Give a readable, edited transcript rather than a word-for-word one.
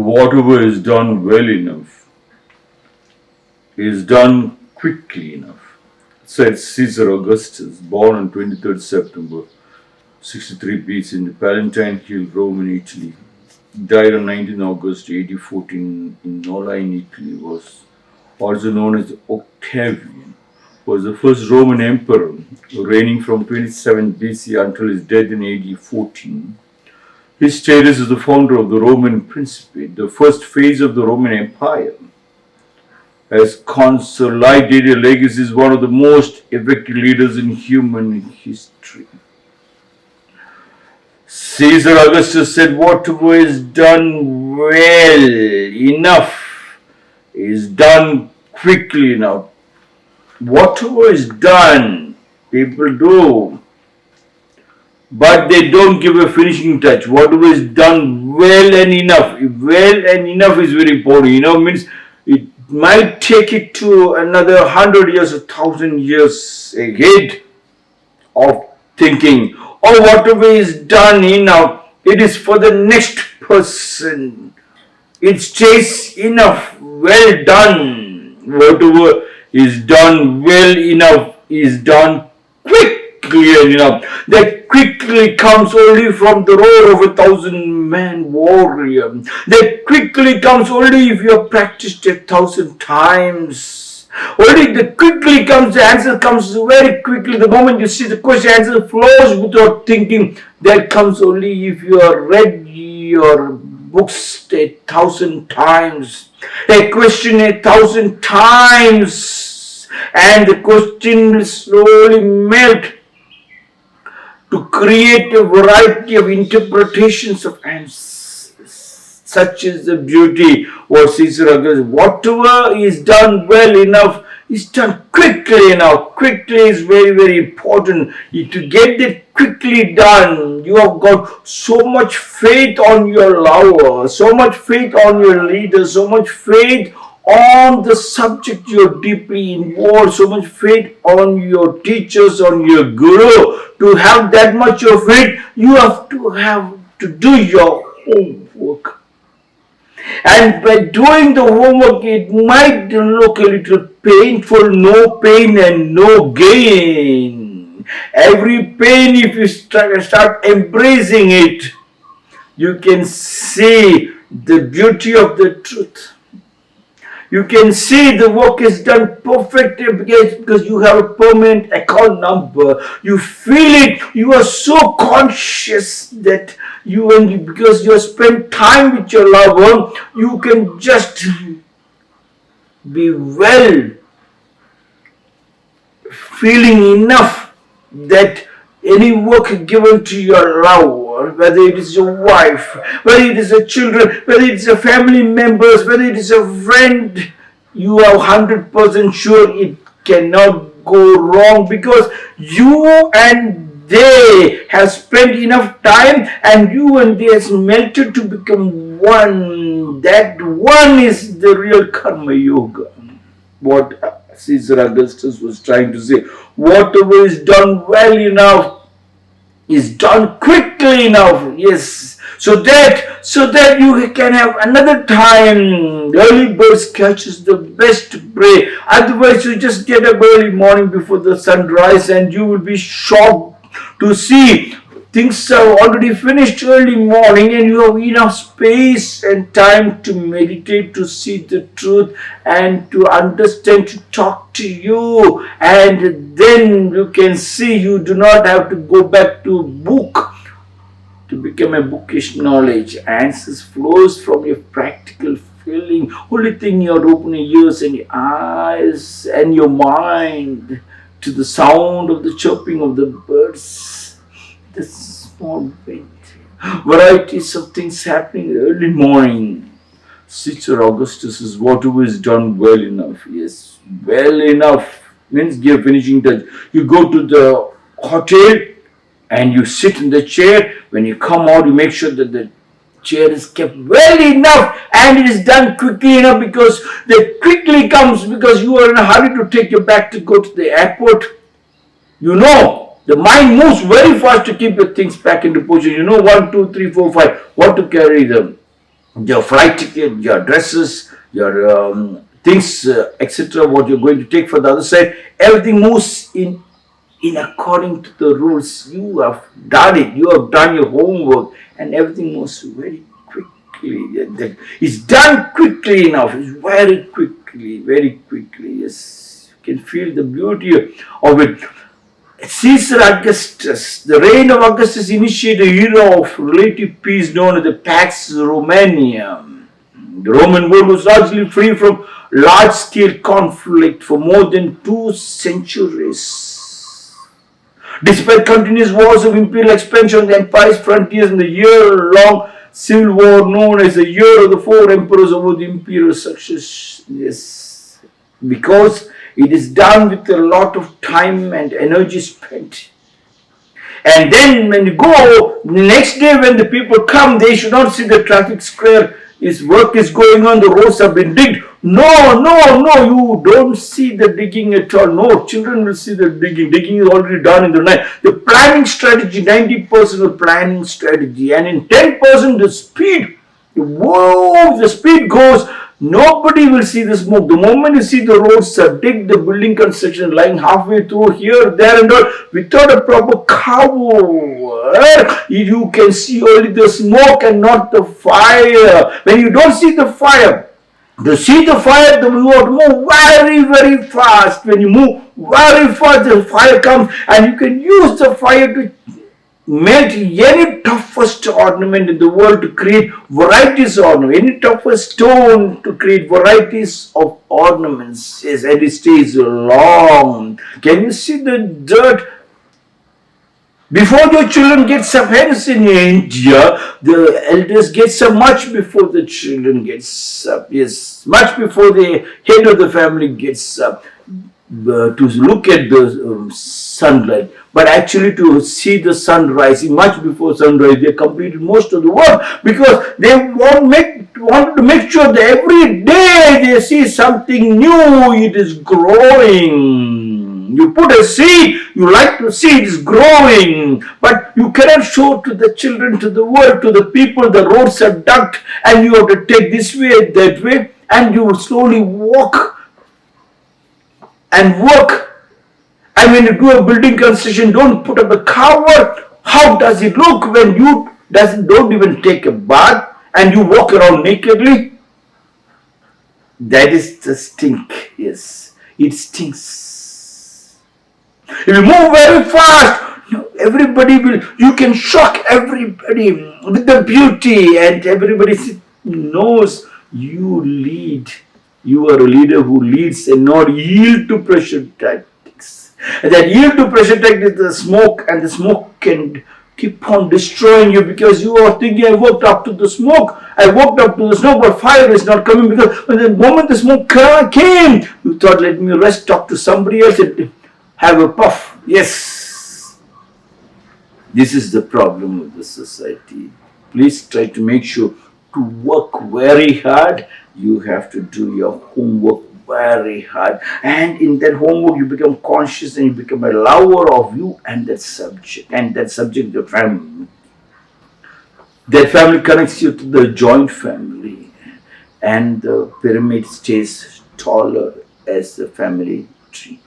whatever is done well enough is done quickly enough, said Caesar Augustus, born on 23rd September 63 BC in the Palatine Hill, Rome in Italy. Died on 19 August 1814 in Nola in Italy. Was also known as Octavian. Was the first Roman emperor, reigning from 27 BC until his death in AD 14. His status as the founder of the Roman Principate, the first phase of the Roman Empire. As consolidated legacy, is one of the most effective leaders in human history. Caesar Augustus said, whatever is done well enough is done quickly enough. Whatever is done, people do, but they don't give a finishing touch. Whatever is done well and enough. Well and enough is very important. Means it might take it to another 100 years, 1,000 years ahead of thinking. Or whatever is done enough, it is for the next person. It stays enough, well done. Whatever is done well enough is done quickly enough. That quickly comes only from the roar of 1,000-man warrior. That quickly comes only if you have practiced 1,000 times. Only the answer comes very quickly. The moment you see the question, answer flows without thinking. That comes only if you have read your books 1,000 times. A question 1,000 times, and the question will slowly melt to create a variety of interpretations of answers. Such is the beauty of Caesar Augustus. Whatever is done well enough is done quickly enough. Quickly is very, very important. To get it quickly done, you have got so much faith on your lover, so much faith on your leader, so much faith on the subject you're deeply involved, so much faith on your teachers, on your guru. To have that much of faith, you have to do your homework. And by doing the homework, it might look a little painful, no pain and no gain. Every pain, if you start embracing it, you can see the beauty of the truth. You can see the work is done perfectly because you have a permanent account number. You feel it. You are so conscious that because you have spent time with your lover, you can just be well feeling enough that any work given to your lover, whether it is your wife, whether it is your children, whether it is your family members, whether it is a friend, you are 100% sure it cannot go wrong because you and they have spent enough time and you and they has melted to become one. That one is the real karma yoga. What Caesar Augustus was trying to say. Whatever is done well enough is done quickly enough. Yes. So that you can have another time. Early birds catches the best prey. Otherwise you just get up early morning before the sunrise and you will be shocked to see things are already finished early morning and you have enough space and time to meditate, to see the truth and to understand, to talk to you, and then you can see you do not have to go back to a book to become a bookish knowledge. Answers flows from your practical feeling. Only thing you are opening your ears and your eyes and your mind to the sound of the chirping of the birds. The small varieties of things happening early morning. Caesar Augustus is whatever is done well enough. Yes, well enough means give finishing touch. You go to the hotel and you sit in the chair. When you come out, you make sure that the chair is kept well enough and it is done quickly enough because that quickly comes because you are in a hurry to take your bag to go to the airport. The mind moves very fast to keep your things back into position. 1, 2, 3, 4, 5, what to carry them. your flight ticket, your dresses, your things, etc., what you're going to take for the other side, everything moves in according to the rules. You have done it, you have done your homework, and everything moves very quickly. It's done quickly enough, it's very quickly, yes. You can feel the beauty of it. Caesar Augustus, the reign of Augustus initiated an era of relative peace known as the Pax Romana. The Roman world was largely free from large-scale conflict for more than 2 centuries. Despite continuous wars of imperial expansion on the empire's frontiers and the year-long civil war known as the Year of the Four Emperors over the imperial success, yes, because it is done with a lot of time and energy spent. And then when you go, the next day when the people come, they should not see the traffic square. His work is going on, the roads have been digged. No, you don't see the digging at all. No, children will see the digging. Digging is already done in the night. The planning strategy, 90% of planning strategy, and in 10% the speed. Whoa, the speed goes. Nobody will see the smoke. The moment you see the roads are digged, the building construction lying halfway through here, there and all, without a proper cover, you can see only the smoke and not the fire. When you don't see the fire, to see the fire, you have to move very fast. When you move very fast, the fire comes, and you can use the fire to melt any toughest ornament in the world to create varieties of ornament, any toughest stone to create varieties of ornaments. Yes, and it stays long. Can you see the dirt? Before your children get up, hence in India, the elders get up much before the children gets up. Yes, much before the head of the family gets up. To look at the sunlight, but actually to see the sun rising much before sunrise. They completed most of the work because they wanted to make sure that every day they see something new. It is growing. You put a seed, you like to see it is growing, but you cannot show to the children, to the world, to the people, the roads are dug and you have to take this way, that way, and you will slowly walk and work. And when you do a building construction, don't put up a cover. How does it look when you don't even take a bath and you walk around nakedly? That is the stink. Yes, it stinks. If you move very fast, everybody will. You can shock everybody with the beauty, and everybody knows you lead. You are a leader who leads and not yield to pressure tactics. And that yield to pressure tactics is the smoke, and the smoke can keep on destroying you because you are thinking, I walked up to the smoke, but fire is not coming, because when the moment the smoke came, you thought, let me rest, talk to somebody else and have a puff. Yes. This is the problem of the society. Please try to make sure to work very hard. You have to do your homework very hard, and in that homework you become conscious and you become a lover of you and that subject, the family. That family connects you to the joint family, and the pyramid stays taller as the family tree.